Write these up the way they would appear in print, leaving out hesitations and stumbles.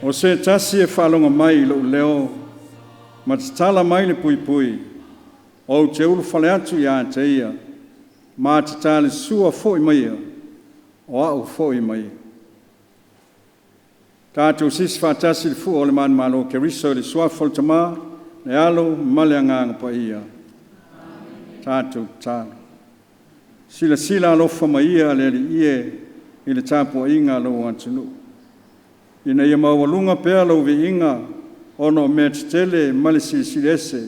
O se tasi e whalonga mai lo leo, ma te tala mai le pui pui, o te ulu whale atu ia te ia, ma te tale sua fōi mai ia, o au fōi mai. Tātou sisi whātasi le fu o le mani malo ke riso le suafol tamā, le alo male anganga pa ia. Tātou tāna. Sila alofa mai ia le li ie i le tāpua inga lo antunu. Ina ia mawalunga pēa lo vi inga ono me te tele male silese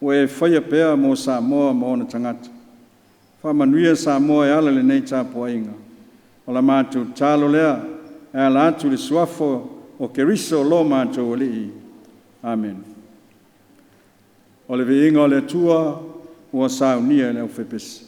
o e whaia pēa mo Samoa mo ona tangata. Whamanuia Samoa e ala le nei tāpua inga. O la mātou tālo lea e ala atu le suafo o ke riso lo mātou o li. Amen. O le vi inga o le tua o Sauniga le ufepesi.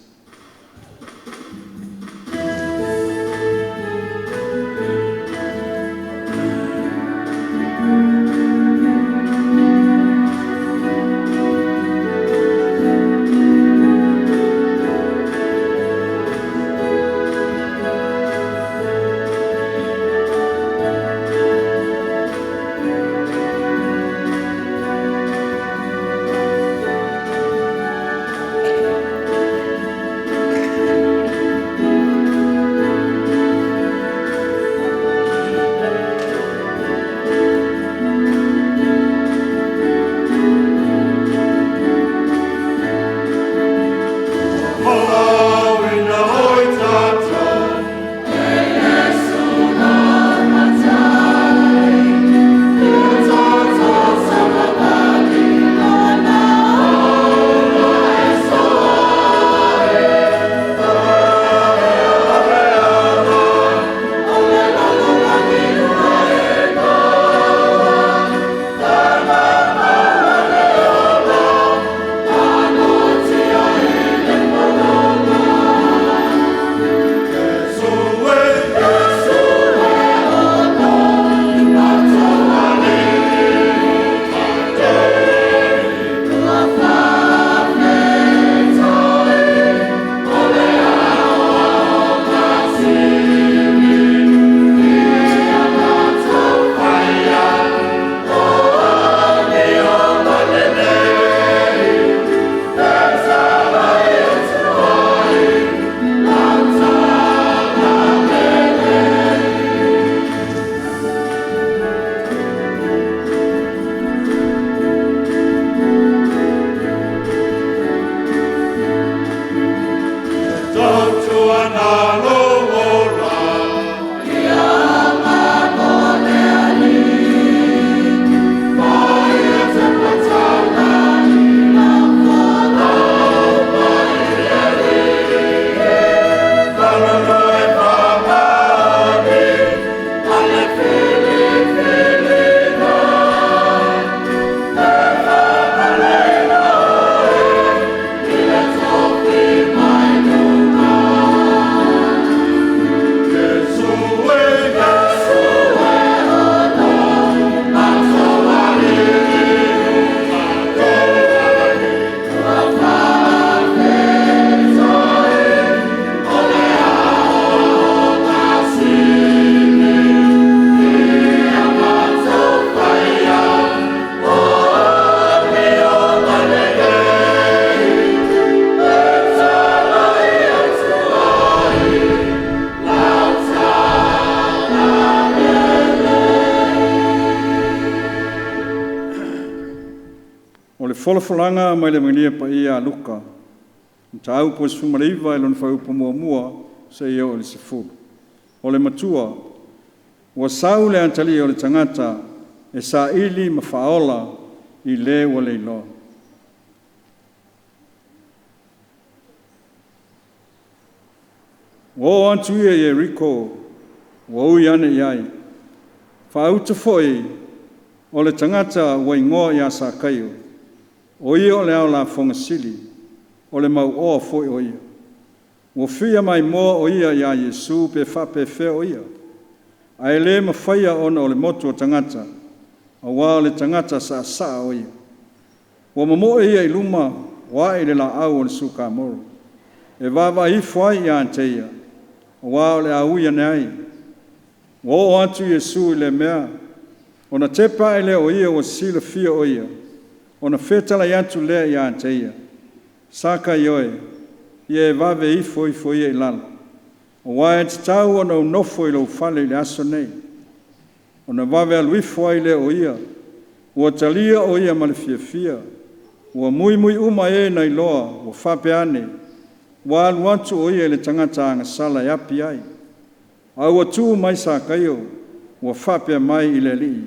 Folafolanga mai le mania pa ia luka. Tau po sfumareiva e lon fau po mua se ia o le sefulu. O le matua, ua sau le antali o le tangata e sa ili ma faola i le o le ilo. O antu ia e riko, o ui ane iai. Fauta foi o le tangata wa ingoa ia sa kaio. O ia o le au la fongasili, o le mau oa foi o ia. O fia mai moa o ia ia Yesu pe whape fea o ia. A ele ma whaia ona o le motu o tangata, a wā le tangata sa saa o ia. O mamoe ia i luma, wā i le la au o le suka moro. E wawa i whai ia ante ia, o wā o le au ia nei. O atu Yesu i le mea, Ona tepa ele o ia o sila fia o ia. Ona fetala yantu lea ia te ia. Saka ioe. Ie vave ifo ia ilala. O wae te tau ona unofo ilo ufale ile aso nei. Ona vave aluifo ai le o ia. Ua talia o ia male fia. Ua mui uma e na iloa. Ua fape ane. Ua aluantu o ia ile tangata anga sala yapi ai. Aua tu mai sa kaio. Ua fape mai ile lii.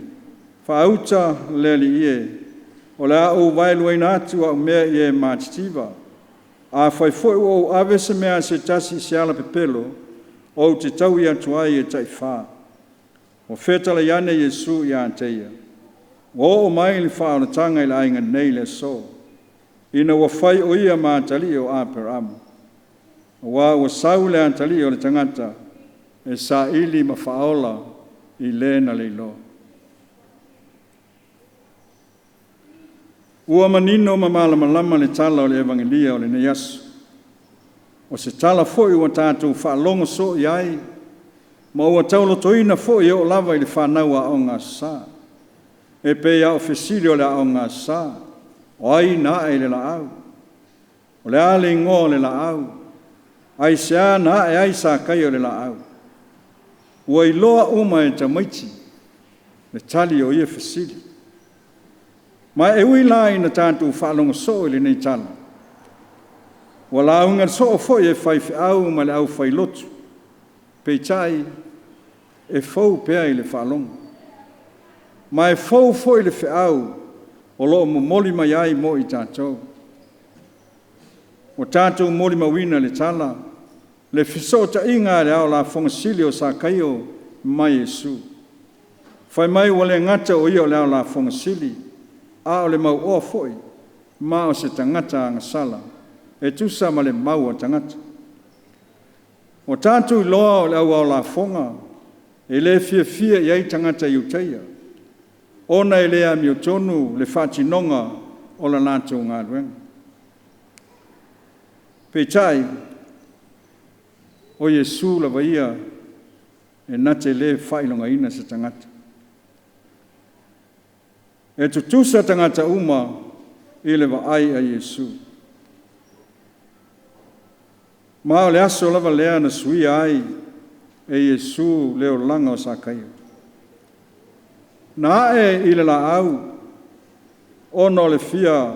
Faauta le li ie. O le au vailu aina atu au mea ie maatitiva. A faifoi o ave se mea se tasi se ala pepelo. O te tau i atu ai e taifaa. O fetala iane Yesu i anteia. O mai li faa o tanga i la ainga nei le so. Ina wa fai o ia maatali o aperamu. Wa sau le antali o le tangata. E sa ili ma faola i le na leilo. Ua manino ma malama le tala o le evangelia o le neyasu. O se tala foi ua tātou whaalongo so i ai. Ma ua taulo toina foi o lava i le whanau a o ngā sā. E pe a ofesiri o le a o ngā sā. O ai na e le la au. O le ale ngō le la au. Ai se a na e ai sa kai o le la au. Ua i loa uma e tamaiti. Le tali o ia fesiri. Ma e ui la ina tātou whaalongo so i le nei tala. Wa la unga so o foi e fai au ma le au fai lotu. Pei tai e fau pea i le whaalongo. Ma e fau foi le au o loo mo moli mai ai mo i tātou. O tātou moli mawina le tala. Le fisota inga le au la fongasili o sa kaio mai Yesu. Fai mai wale ngata o ia o le au la fongasili. A o le mau oa foi. Ma o se tangata anga sala. E tusa ma le mau o tangata. O tātou i loa o le au la fonga, e le fia i ai tangata i uteia. Ona e lea mi o tonu le whatinonga o la nātou ngā ruenga. Peitai, o Yesu la vaia e nate le whailonga ina sa tangata. E tutusa tangata uma i le vaai a Yesu. Ma o le aso lava lea na sui ai e Yesu leo langa o sa kaio. Na e i le la au ono le fia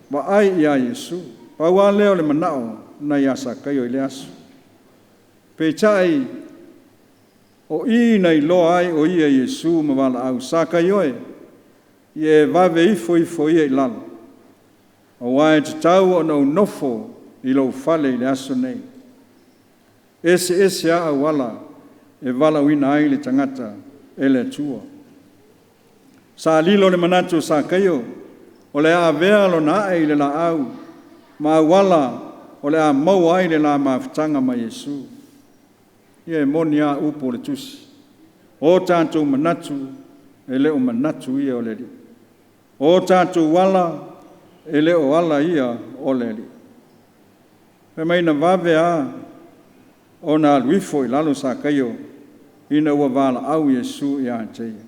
vaai i a Yesu. Paua leo le manao na i a sa kaio i le aso. Peitai o i na i loa ai o i a Yesu ma wala au sa kaio e. Ie vave ifo ia i lalo. O wae te tau o nau nofo i lau fale i le aso nei. Ese a wala e wala wina ai le tangata e le tua. Sa lilo le manatu sa kaio, o le a vea lo na ai le la au, ma wala o le a mau ai le la mawhtanga ma Yesu. Ie moni a upo le tusi. O tātou manatu e leo manatu ia o le li. O tātou wala e leo wala ia o le li. Pe mai na vave a o na luifo i lalo sa kaio ina ua wala au Yesu i a teia.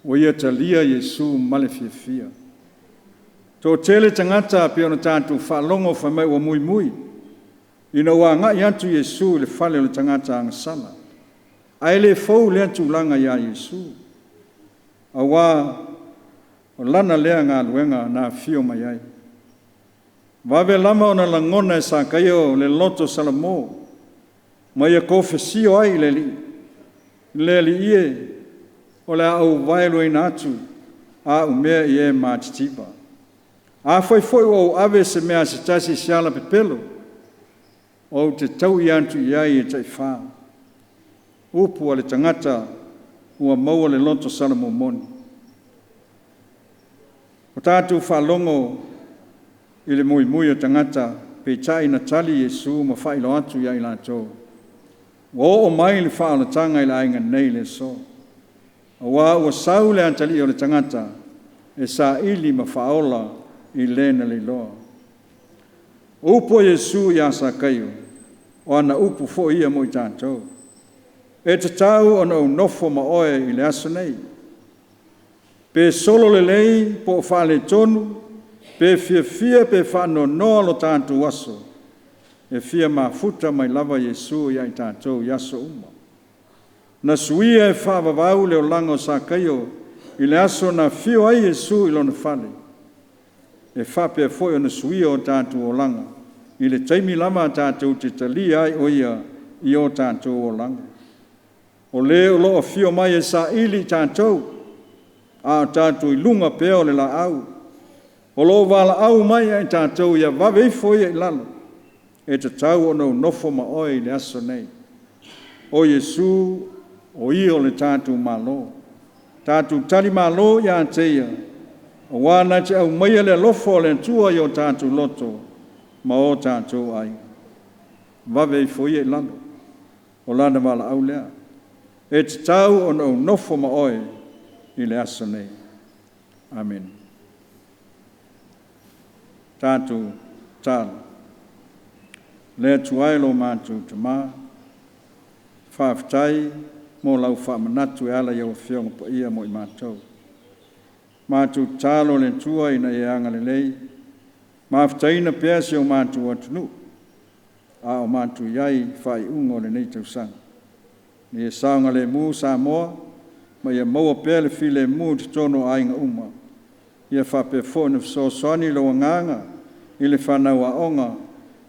O ia talia Yesu male fia. Tō tele tangata pe ona tātou whalongo wha mai ua mui. Ina ua ngai atu Yesu le whale o tangata anga sala. Ai le fau le atu langa ia Yesu. Awa o lana lea ngā luenga na fio mai ai. Vave lama ona langona e sa kaio le loto salamo. Ma ia kofesio ai le li. Le li ie o le au vailu e natu a umea i e maatitiba. A foi o ave se mea se tasi se ala pepelo. O te tau i antu i ai e taifā. Upu a le tangata ua maua le loto salamo moni. O tātou whalongo i le mui o tangata pe tai na tali Yesu ma whailo atu i ai lātou. O mai le whaalatanga i la ainga nei le so. Awa ua sau le antali o le tangata e sa ili ma whaola i lena le loa. Upo Yesu i asa kaio o ana upu fo ia mo i tātou. e te tau ona o nofo ma oe i le aso nei. Pe solo le lei po whale tonu, pe fia pe whano noa lo tātou aso, e fia mafuta mai lava Yesu ia i tātou yaso uma. Na suia e whaavavau leo lango sa kaio, i le aso na fio ai Yesu i lona whale. E whape foi o na suia o tātou o langa, i le taimi lama tātou te tali ai o ia i o tātou o langa. O leo lo o fio mai e sa ili tātou, a tātou i lunga peo le la au. O lo wala au mai e tātou ia vavei foi e lalo, e te tau o nofo ma oi le aso nei. O Yesu, o i o le tātou malo. Tātou tali malo ia teia, o wana te au mai le lofo le tua i o tātou loto, ma o tātou ai. Vavei foi e lalo, o lana wala au lea. E te tau o nofo ma oe i le aso nei. Amen. Tātou tāla. Le tuai lo mātou te mā. Whāwhitai mō lau whāmanatu e ala i au whionga pa ia mo i mātou. Mātou tālo le tua ina e anga le lei. Mawhitai na peasi o mātou atunu. A o mātou iai whai ungo le nei tau sanga. Ni e saunga le mū sa moa, ma ia maua pēle fi le mū te tono ainga uma. Ia whape fōna fsoswani lo nganga, i le whanau a onga,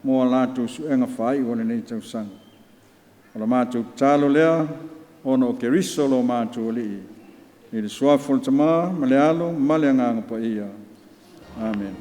moa lātou suenga whai o le nei tau sanga. Ola mātou tālo lea, ono o keriso lo mātou li. I le suafol tamā, ma le alo, ma le nganga pa ia. Amen.